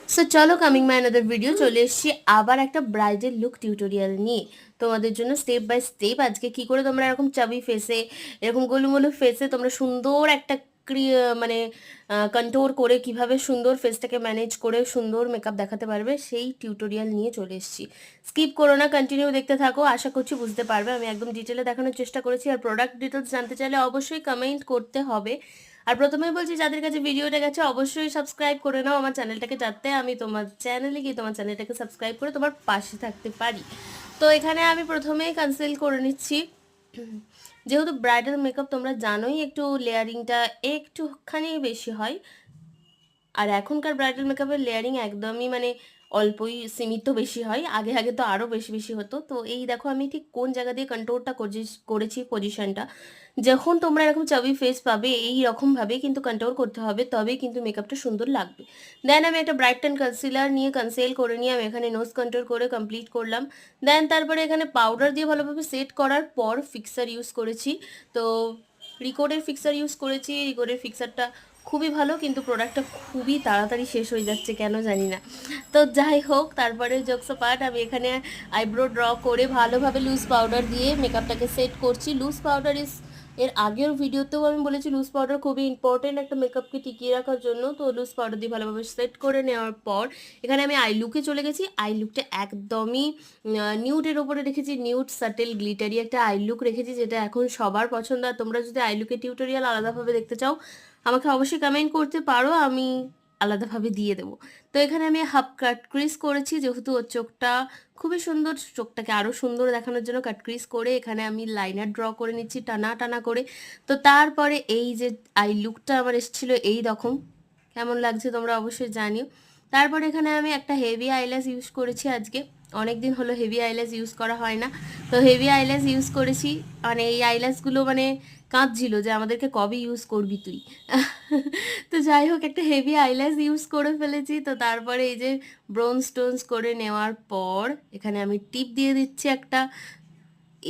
So চলো, coming my another video, চলে এসেছি আবার একটা ব্রাইডাল লুক টিউটোরিয়াল নিয়ে তোমাদের জন্য স্টেপ বাই স্টেপ। আজকে কি করে তোমরা এরকম চাবি ফেসে, এরকম গোলুমোলু ফেসে তোমরা সুন্দর একটা মানে কন্ট্রোল করে কিভাবে সুন্দর ফেসটাকে ম্যানেজ করে সুন্দর মেকআপ দেখাতে পারবে, সেই টিউটোরিয়াল নিয়ে চলে এসেছি। স্কিপ করো না, কন্টিনিউ দেখতে থাকো, আশা করছি বুঝতে পারবে। আমি একদম ডিটেলে দেখানোর চেষ্টা করেছি। আর প্রোডাক্ট ডিটেলস জানতে চাইলে অবশ্যই কমেন্ট করতে হবে। আর প্রথমেই বলছি, যাদের কাছে ভিডিওটা গেছে অবশ্যই সাবস্ক্রাইব করে নাও আমার চ্যানেলটাকে, যাতে আমি তোমার চ্যানেলে গিয়ে তোমার চ্যানেলটাকে সাবস্ক্রাইব করে তোমার পাশে থাকতে পারি। তো এখানে আমি প্রথমেই কনসিল করে নিচ্ছি। যেহেতু ব্রাইডাল মেকআপ তোমরা জানোই একটু লেয়ারিংটা একটুখানি বেশি হয়। আর এখনকার ব্রাইডাল মেকআপের লেয়ারিং একদমই মানে অল্পই সীমিত বেশি হয়। আগে আগে তো আরও বেশি বেশি হতো। তো এই দেখো আমি ঠিক কোন জায়গা দিয়ে কন্ট্রোলটা করেছি পজিশনটা। যখন তোমরা এরকম চাবি ফেস পাবে এই রকমভাবে কিন্তু কন্ট্রোল করতে হবে, তবেই কিন্তু মেকআপটা সুন্দর লাগবে। দেন আমি একটা ব্রাইট কনসিলার নিয়ে কনসিল করে নিয়ে আমি এখানে নোজ কন্ট্রোল করে কমপ্লিট করলাম। দেন তারপরে এখানে পাউডার দিয়ে ভালোভাবে সেট করার পর ফিক্সার ইউজ করেছি। তো রিকোডের ফিক্সার ইউজ করেছি। রিকোডের ফিক্সারটা খুবই ভালো, কিন্তু প্রোডাক্টটা খুবই তাড়াতাড়ি শেষ হয়ে যাচ্ছে কেন জানি না। তো যাই হোক, তারপরে জোকস পার্ট, আমি এখানে আইব্রো ড্র করে ভালোভাবে লুজ পাউডার দিয়ে মেকআপটাকে সেট করছি। লুজ পাউডার এর আগের ভিডিওতেও আমি বলেছি লুজ পাউডার খুবই ইম্পর্টেন্ট একটা মেকআপকে টিকিয়ে রাখার জন্য। তো লুজ পাউডার দিয়ে ভালোভাবে সেট করে নেওয়ার পর এখানে আমি আই লুকে চলে গেছি। আই লুকটা একদমই নিউডের ওপরে রেখেছি, নিউড সাটেল গ্লিটারি একটা আই লুক রেখেছি, যেটা এখন সবার পছন্দ। আর তোমরা যদি আই লুকের টিউটোরিয়াল আলাদাভাবে দেখতে চাও আমাকে অবশ্যই কমেন্ট করতে পারো, আমি আলাদাভাবে দিয়ে দেবো। তো এখানে আমি হাফ কাট ক্রিজ করেছি, যেহেতু ওর চোখটা খুবই সুন্দর, চোখটাকে আরও সুন্দর দেখানোর জন্য কাট ক্রিজ করে এখানে আমি লাইনার ড্র করে নিচ্ছি টানা টানা করে। তো তারপরে এই যে আই লুকটা আমার এসেছিলো এই রকম, কেমন লাগছে তোমরা অবশ্যই জানিও। তারপরে এখানে আমি একটা হেভি আইল্যাশ ইউজ করেছি। আজকে অনেক দিন হলো হেভি আইল্যাশ ইউজ করা হয় না, তো হেভি আইল্যাশ ইউজ করেছি। মানে এই আইল্যাশগুলো মানে কাঁদছিল যে আমাদেরকে কবে ইউজ করবি তুই। তো যাই হোক, একটা হেভি আইল্যাশ ইউজ করে ফেলেছি। তো তারপরে এই যে ব্রোঞ্জ টোনস করে নেওয়ার পর এখানে আমি টিপ দিয়ে দিচ্ছি একটা।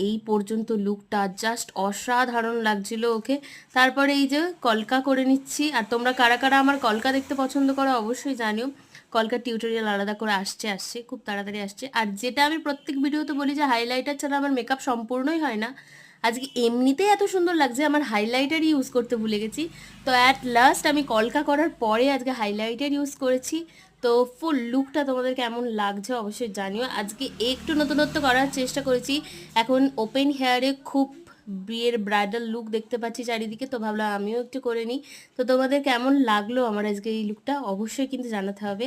এই পর্যন্ত লুকটা জাস্ট অসাধারণ লাগছিল ওকে। তারপরে এই যে কলকা করে নিচ্ছি। আর তোমরা কারা কারা আমার কলকা দেখতে পছন্দ করো অবশ্যই জানিও। কলকার টিউটোরিয়াল আলাদা করে আসছে খুব তাড়াতাড়ি আসছে। আর যেটা আমি প্রত্যেক ভিডিওতে বলি যে হাইলাইটার ছাড়া আমার মেকআপ সম্পূর্ণই হয় না, আজকে এমনিতেই এত সুন্দর লাগছে আমার হাইলাইটার ইউজ করতে ভুলে গেছি। তো অ্যাট লাস্ট আমি কলকা করার পরে আজকে হাইলাইটার ইউজ করেছি। তো ফুল লুকটা তোমাদের কেমন লাগছে অবশ্যই জানিও। আজকে একটু নতুনত্ব করার চেষ্টা করেছি। এখন ওপেন হেয়ারে খুব বিয়ের ব্রাইডাল লুক দেখতে পাচ্ছি চারিদিকে, তো ভাবলাম আমিও একটু করে নিই। তো তোমাদের কেমন লাগলো আমার আজকে এই লুকটা অবশ্যই কিন্তু জানাতে হবে।